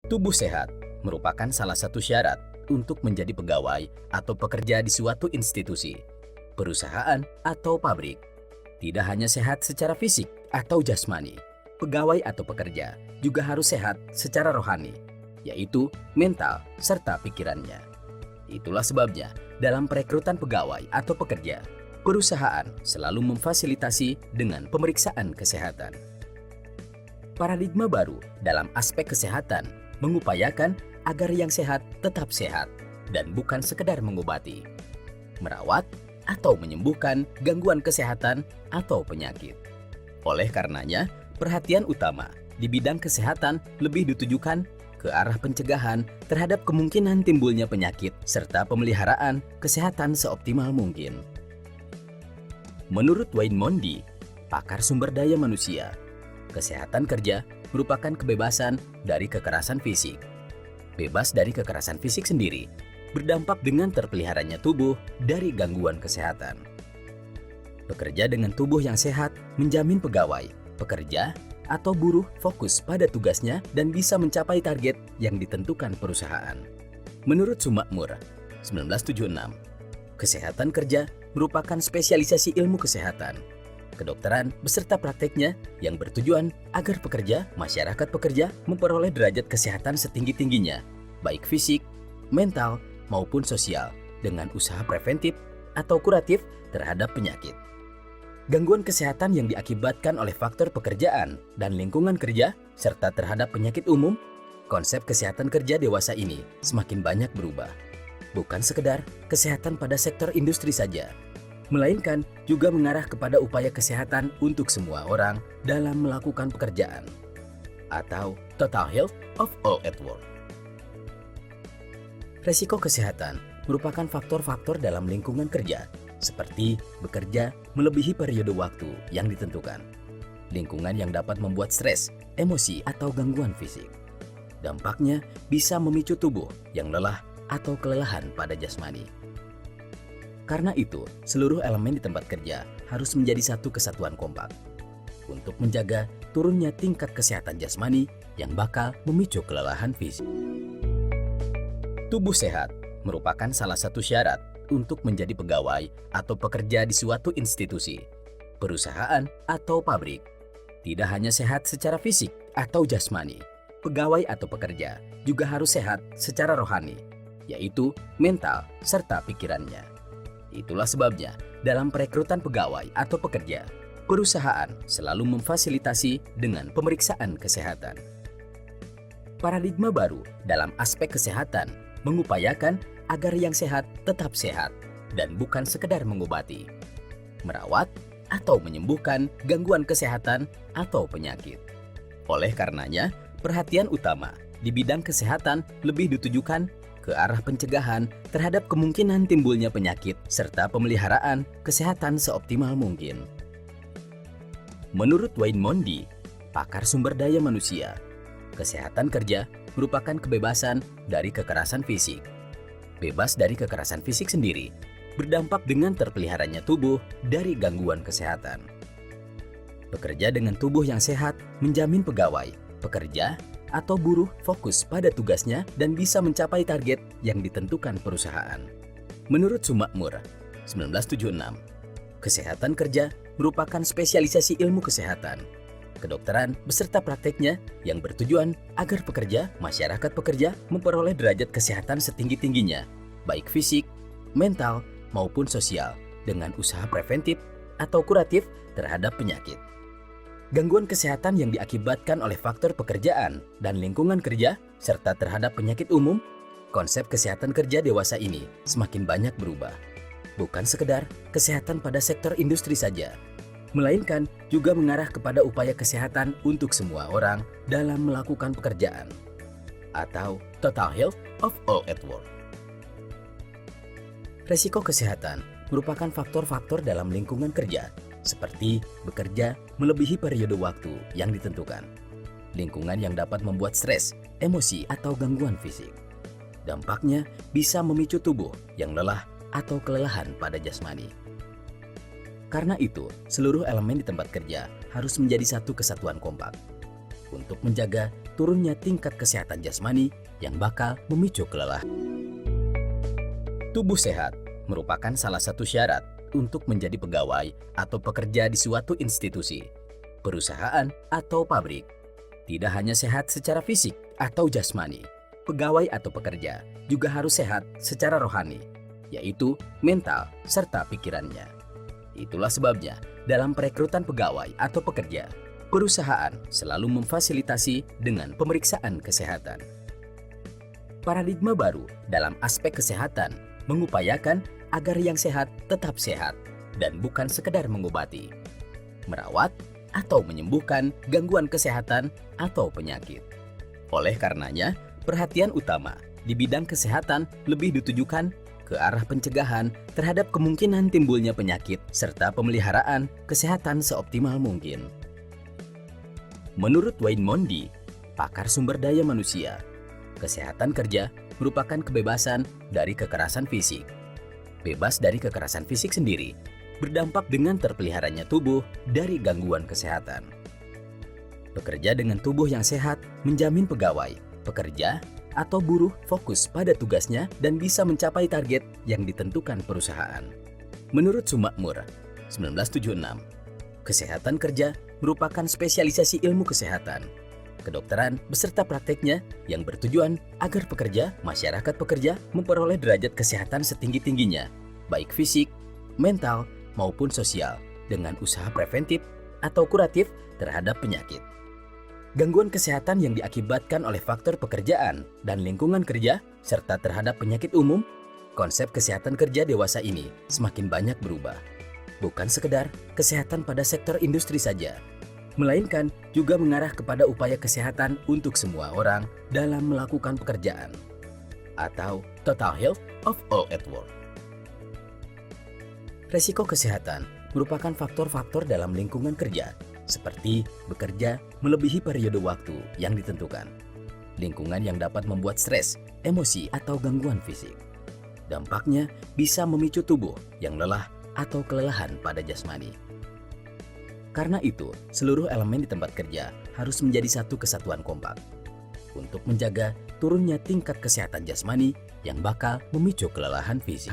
Tubuh sehat merupakan salah satu syarat untuk menjadi pegawai atau pekerja di suatu institusi, perusahaan, atau pabrik. Tidak hanya sehat secara fisik atau jasmani, pegawai atau pekerja juga harus sehat secara rohani, yaitu mental serta pikirannya. Itulah sebabnya dalam perekrutan pegawai atau pekerja, perusahaan selalu memfasilitasi dengan pemeriksaan kesehatan. Paradigma baru dalam aspek kesehatan mengupayakan agar yang sehat tetap sehat dan bukan sekedar mengobati, merawat, atau menyembuhkan gangguan kesehatan atau penyakit. Oleh karenanya, perhatian utama di bidang kesehatan lebih ditujukan ke arah pencegahan terhadap kemungkinan timbulnya penyakit serta pemeliharaan kesehatan seoptimal mungkin. Menurut Wayne Mondi, pakar sumber daya manusia, kesehatan kerja merupakan kebebasan dari kekerasan fisik. Bebas dari kekerasan fisik sendiri berdampak dengan terpeliharanya tubuh dari gangguan kesehatan. Bekerja dengan tubuh yang sehat menjamin pegawai, pekerja, atau buruh fokus pada tugasnya dan bisa mencapai target yang ditentukan perusahaan. Menurut Sumakmur, 1976, kesehatan kerja merupakan spesialisasi ilmu kesehatan, kedokteran beserta prakteknya yang bertujuan agar pekerja, masyarakat pekerja memperoleh derajat kesehatan setinggi-tingginya, baik fisik, mental, maupun sosial, dengan usaha preventif atau kuratif terhadap penyakit. Gangguan kesehatan yang diakibatkan oleh faktor pekerjaan dan lingkungan kerja, serta terhadap penyakit umum, konsep kesehatan kerja dewasa ini semakin banyak berubah. Bukan sekedar kesehatan pada sektor industri saja, melainkan juga mengarah kepada upaya kesehatan untuk semua orang dalam melakukan pekerjaan, atau total health of all at work. Resiko kesehatan merupakan faktor-faktor dalam lingkungan kerja, seperti bekerja melebihi periode waktu yang ditentukan, lingkungan yang dapat membuat stres, emosi, atau gangguan fisik. Dampaknya bisa memicu tubuh yang lelah atau kelelahan pada jasmani. Karena itu, seluruh elemen di tempat kerja harus menjadi satu kesatuan kompak untuk menjaga turunnya tingkat kesehatan jasmani yang bakal memicu kelelahan fisik. Tubuh sehat merupakan salah satu syarat untuk menjadi pegawai atau pekerja di suatu institusi, perusahaan, atau pabrik. Tidak hanya sehat secara fisik atau jasmani, pegawai atau pekerja juga harus sehat secara rohani, yaitu mental serta pikirannya. Itulah sebabnya dalam perekrutan pegawai atau pekerja, perusahaan selalu memfasilitasi dengan pemeriksaan kesehatan. Paradigma baru dalam aspek kesehatan mengupayakan agar yang sehat tetap sehat dan bukan sekedar mengobati, merawat, atau menyembuhkan gangguan kesehatan atau penyakit. Oleh karenanya, perhatian utama di bidang kesehatan lebih ditujukan ke arah pencegahan terhadap kemungkinan timbulnya penyakit serta pemeliharaan kesehatan seoptimal mungkin. Menurut Wayne Mondi, pakar sumber daya manusia, kesehatan kerja merupakan kebebasan dari kekerasan fisik. Bebas dari kekerasan fisik sendiri berdampak dengan terpeliharanya tubuh dari gangguan kesehatan. Bekerja dengan tubuh yang sehat menjamin pegawai, pekerja, atau buruh fokus pada tugasnya dan bisa mencapai target yang ditentukan perusahaan. Menurut Sumakmur, 1976, kesehatan kerja merupakan spesialisasi ilmu kesehatan, kedokteran beserta prakteknya yang bertujuan agar pekerja, masyarakat pekerja memperoleh derajat kesehatan setinggi-tingginya, baik fisik, mental, maupun sosial, dengan usaha preventif atau kuratif terhadap penyakit. Gangguan kesehatan yang diakibatkan oleh faktor pekerjaan dan lingkungan kerja, serta terhadap penyakit umum, konsep kesehatan kerja dewasa ini semakin banyak berubah. Bukan sekedar kesehatan pada sektor industri saja, melainkan juga mengarah kepada upaya kesehatan untuk semua orang dalam melakukan pekerjaan, atau total health of all at work. Resiko kesehatan merupakan faktor-faktor dalam lingkungan kerja, seperti bekerja melebihi periode waktu yang ditentukan, lingkungan yang dapat membuat stres, emosi, atau gangguan fisik. Dampaknya bisa memicu tubuh yang lelah atau kelelahan pada jasmani. Karena itu, seluruh elemen di tempat kerja harus menjadi satu kesatuan kompak untuk menjaga turunnya tingkat kesehatan jasmani yang bakal memicu kelelahan. Tubuh sehat merupakan salah satu syarat untuk menjadi pegawai atau pekerja di suatu institusi, perusahaan atau pabrik. Tidak hanya sehat secara fisik atau jasmani, pegawai atau pekerja juga harus sehat secara rohani, yaitu mental serta pikirannya. Itulah sebabnya dalam perekrutan pegawai atau pekerja, perusahaan selalu memfasilitasi dengan pemeriksaan kesehatan. Paradigma baru dalam aspek kesehatan mengupayakan agar yang sehat tetap sehat dan bukan sekedar mengobati, merawat, atau menyembuhkan gangguan kesehatan atau penyakit. Oleh karenanya, perhatian utama di bidang kesehatan lebih ditujukan ke arah pencegahan terhadap kemungkinan timbulnya penyakit serta pemeliharaan kesehatan seoptimal mungkin. Menurut Wayne Mondi, pakar sumber daya manusia, kesehatan kerja merupakan kebebasan dari kekerasan fisik. Bebas dari kekerasan fisik sendiri berdampak dengan terpeliharanya tubuh dari gangguan kesehatan. Bekerja dengan tubuh yang sehat menjamin pegawai, pekerja, atau buruh fokus pada tugasnya dan bisa mencapai target yang ditentukan perusahaan. Menurut Sumakmur, 1976, kesehatan kerja merupakan spesialisasi ilmu kesehatan, kedokteran beserta prakteknya yang bertujuan agar pekerja, masyarakat pekerja memperoleh derajat kesehatan setinggi-tingginya, baik fisik, mental, maupun sosial dengan usaha preventif atau kuratif terhadap penyakit. Gangguan kesehatan yang diakibatkan oleh faktor pekerjaan dan lingkungan kerja serta terhadap penyakit umum, konsep kesehatan kerja dewasa ini semakin banyak berubah. Bukan sekedar kesehatan pada sektor industri saja, melainkan juga mengarah kepada upaya kesehatan untuk semua orang dalam melakukan pekerjaan atau total health of all at work. Resiko kesehatan merupakan faktor-faktor dalam lingkungan kerja, seperti bekerja melebihi periode waktu yang ditentukan, lingkungan yang dapat membuat stres, emosi, atau gangguan fisik. Dampaknya bisa memicu tubuh yang lelah atau kelelahan pada jasmani. Karena itu, seluruh elemen di tempat kerja harus menjadi satu kesatuan kompak untuk menjaga turunnya tingkat kesehatan jasmani yang bakal memicu kelelahan fisik.